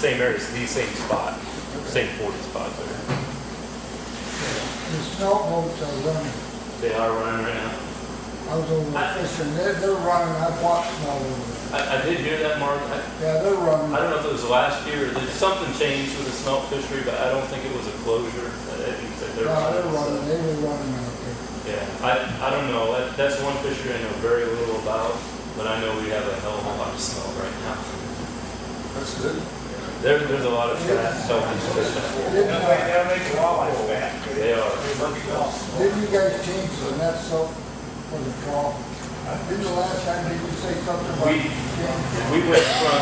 same area, it's the same spot, same 40 spot there. The smelt boats are running. They are running right now. I was over fishing, they're running, I watched smelt over there. I did hear that, Mark. Yeah, they're running. I don't know if it was last year, or did something changed with the smelt fishery, but I don't think it was a closure. I think that they're No, they're running. running, they were running out there. Yeah, I don't know. That's one fishery I know very little about, but I know we have a hell of a lot of smelt right now. That's good. There's a lot of fat, healthy fish out there. They'll make the walleye fat. They are. Didn't you guys change the net soap for the trawl? Didn't the last time, did you say something about? We went from,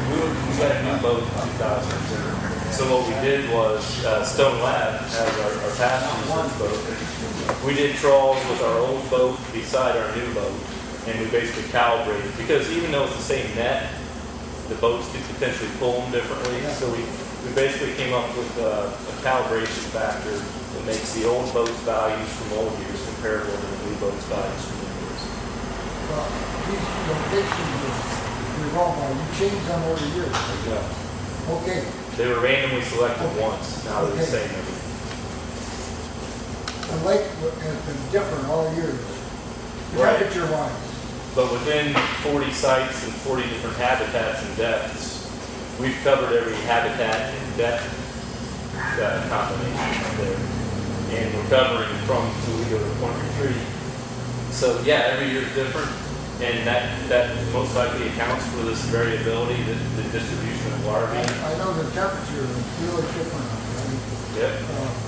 we got a new boat in 2002. So what we did was, Stone Lab has our passengers boat. We did trawls with our old boat beside our new boat, and we basically calibrated, because even though it's the same net, the boats could potentially pull them differently. So we basically came up with a calibration factor that makes the old boat's values from old years comparable to the new boat's values from new years. These locations you're wrong on, you change them every year. Yeah. Okay, They were randomly selected once, now they're the same every. the lake has been different all years. Right. Temperature wise. But within 40 sites and 40 different habitats and depths, we've covered every habitat and depth combination there. And we're covering from Toledo to Point Retreat. So yeah, every year is different, and that most likely accounts for this variability, the distribution of larvae. I know the temperature is really different. Yep.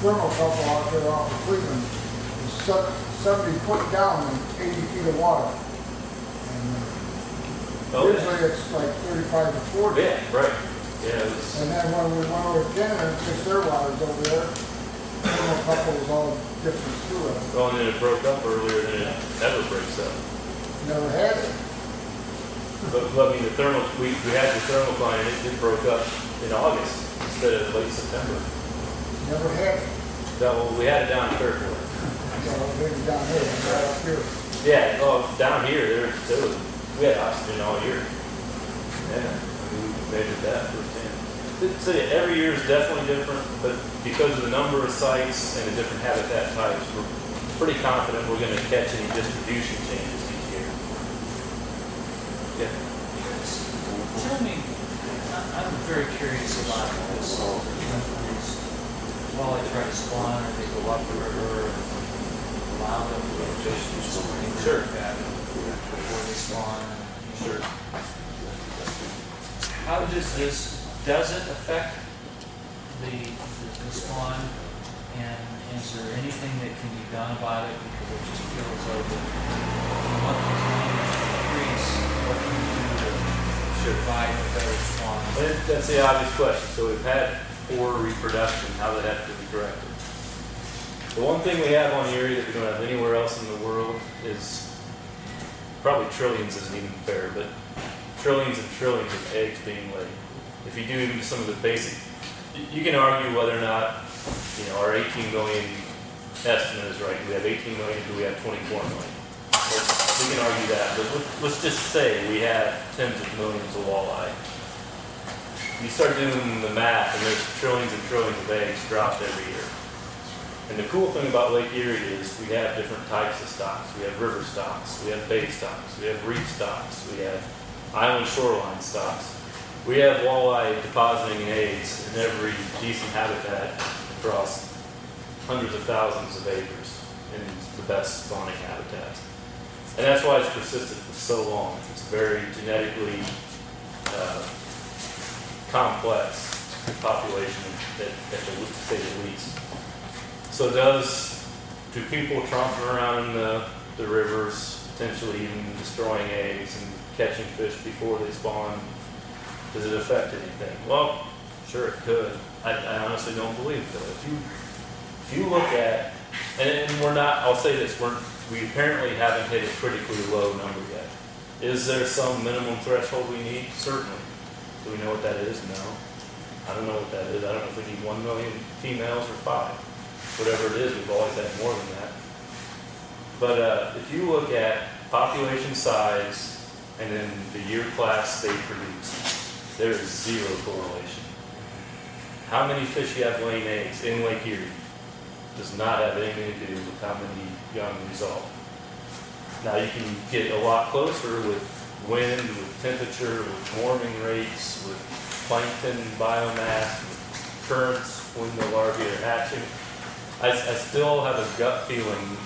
Thermocouple out there off of Cleveland is 70 foot down and 80 feet of water. And Oh, usually it's like 35 to 40. yeah, right. Yeah, it was, And then when we went over to Canada and fixed their waters over there, thermocouple was all different too. well, and then it broke up earlier than it ever breaks up. Never had it. But I mean, we had the thermocline and it broke up in August instead of late September. Never had it. Well, we had it down in Fairfield. So maybe down here, right up here. Yeah, oh, down here, we had oxygen all year. Yeah, I mean, we measured that firsthand. So yeah, every year is definitely different, but because of the number of sites and the different habitat types, we're pretty confident we're going to catch any distribution changes each year. Yeah. Tell me, I'm very curious about this. While they try to spawn, or they go up the river and allow them to fish through spring Sure. before they spawn. Sure. How does it affect the spawn? And is there anything that can be done about it? Because it just feels as though that if you want these numbers to increase, what can you do to provide a better spawn? That's the obvious question. So we've had poor reproduction, how that have to be corrected. The one thing we have on Erie that we don't have anywhere else in the world is, probably trillions isn't even fair, but trillions and trillions of eggs being laid. If you do even some of the basic, you can argue whether or not, our 18 million estimate is right. Do we have 18 million? Do we have 24 million? We can argue that, but let's just say we have tens of millions of walleye. You start doing the math, and there's trillions and trillions of eggs dropped every year. And the cool thing about Lake Erie is we have different types of stocks. We have river stocks, we have bay stocks, we have reef stocks, we have island shoreline stocks. We have walleye depositing eggs in every decent habitat across hundreds of thousands of acres in the best spawning habitats. And that's why it's persisted for so long. It's very genetically complex population at the say the least. So do people tromping around in the rivers, potentially even destroying eggs and catching fish before they spawn, does it affect anything? Well, sure it could. I honestly don't believe it could. If you look at, and we're not, I'll say this, we apparently haven't hit a critically low number yet. Is there some minimum threshold we need? Certainly. Do we know what that is? No. I don't know what that is. I don't know if we need 1 million females or 5. Whatever it is, we've always had more than that. But if you look at population size and then the year class they produce, there is zero correlation. How many fish you have laying eggs in Lake Erie does not have anything to do with how many young result. Now you can get a lot closer with wind, with temperature, with warming rates, with plankton biomass, with currents when the larvae are hatching. I still have a gut feeling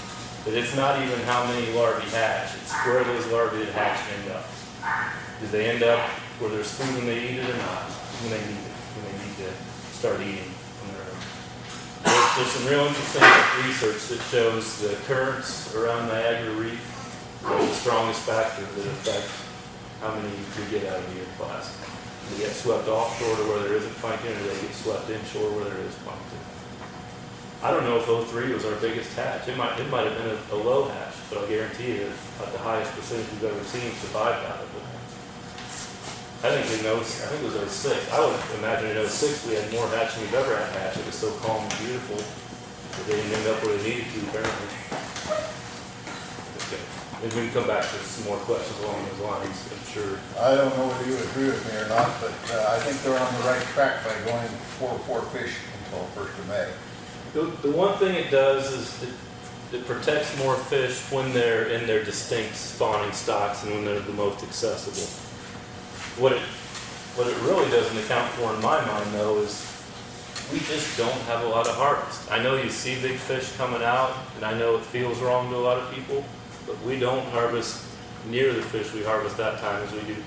that it's not even how many larvae hatch, it's where those larvae that hatch end up. Do they end up where there's food and they eat it or not? When they need it, when they need to start eating on their own. There's some real interesting research that shows the currents around Niagara Reef are the strongest factor that affect how many we get out of the year class. They get swept offshore to where there isn't plankton, or they get swept inshore where there is plankton. I don't know if 03 was our biggest hatch. It might have been a low hatch, but I'll guarantee you that the highest percentage we've ever seen survived out of it. I think it was 06. I would imagine in 06 we had more hatch than we've ever had hatch. It was so calm and beautiful that they didn't end up where they needed to, apparently. Okay. Maybe we can come back to some more questions along those lines, I'm sure. I don't know whether you agree with me or not, but I think they're on the right track by going 4 fish until 1st of May. The one thing it does is it protects more fish when they're in their distinct spawning stocks and when they're the most accessible. What it really doesn't account for in my mind, though, is we just don't have a lot of harvest. I know you see big fish coming out, and I know it feels wrong to a lot of people, but we don't harvest near the fish we harvest that time as we do.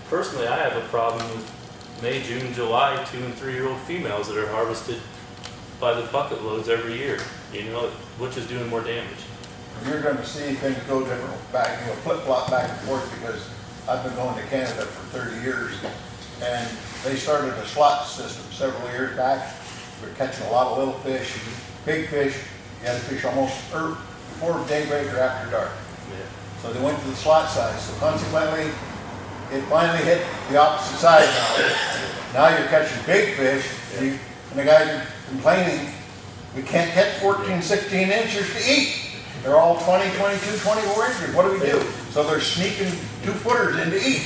Personally, I have a problem with May, June, July 2- and 3-year-old females that are harvested by the bucket loads every year, which is doing more damage. You're going to see things go different back, flip-flop back and forth, because I've been going to Canada for 30 years, and they started a slot system several years back. We're catching a lot of little fish, big fish. You had to fish almost before daybreak or after dark. Yeah. So they went to the slot size. So consequently, it finally hit the opposite side now. Now you're catching big fish, and the guys are complaining, we can't get 14, 16 inches to eat. They're all 20, 22, 24 inches. What do we do? So they're sneaking 2-footers in to eat.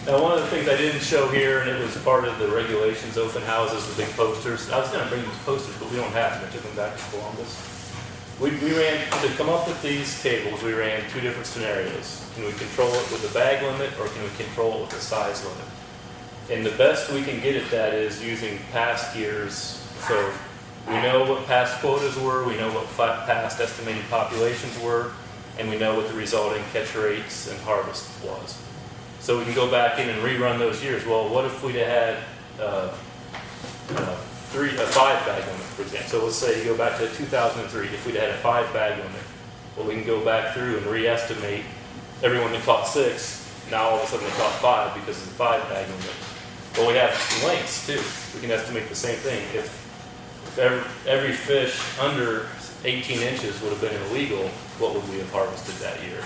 Now, one of the things I didn't show here, and it was part of the regulations, open houses, the big posters. I was going to bring these posters, but we don't have them. I took them back to Columbus. We ran, to come up with these tables, we ran 2 different scenarios. Can we control it with a bag limit, or can we control it with a size limit? And the best we can get at that is using past years. So we know what past quotas were, we know what past estimated populations were, and we know what the resulting catch rates and harvest was. So we can go back in and rerun those years. Well, what if we'd had a 5 bag limit, for example? So let's say you go back to 2003, if we'd had a 5 bag limit, well, we can go back through and re-estimate everyone that caught 6, now all of a sudden they caught 5 because of the 5 bag limit. Well, we have lengths too. We can estimate the same thing. If every fish under 18 inches would have been illegal, what would we have harvested that year?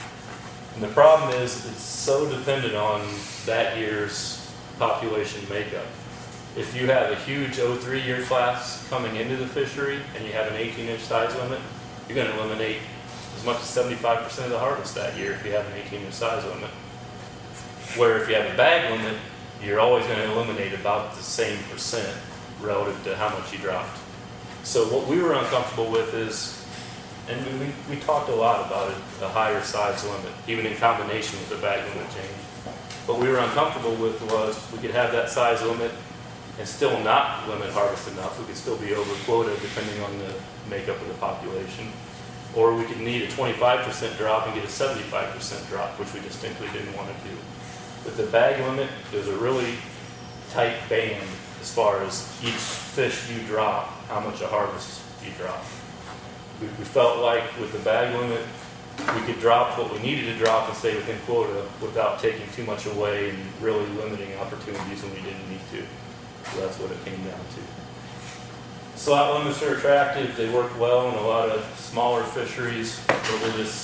And the problem is it's so dependent on that year's population makeup. If you have a huge 03 year class coming into the fishery and you have an 18-inch size limit, you're going to eliminate as much as 75% of the harvest that year if you have an 18-inch size limit. Where if you have a bag limit, you're always going to eliminate about the same percent relative to how much you dropped. So what we were uncomfortable with is, and we talked a lot about it, a higher size limit, even in combination with the bag limit change. What we were uncomfortable with was we could have that size limit and still not limit harvest enough. We could still be over quota depending on the makeup of the population. Or we could need a 25% drop and get a 75% drop, which we distinctly didn't want to do. With the bag limit, there's a really tight band as far as each fish you drop, how much a harvest you drop. We felt like with the bag limit, we could drop what we needed to drop and stay within quota without taking too much away and really limiting opportunities when we didn't need to. So that's what it came down to. Slot limits are attractive. They work well in a lot of smaller fisheries where we're just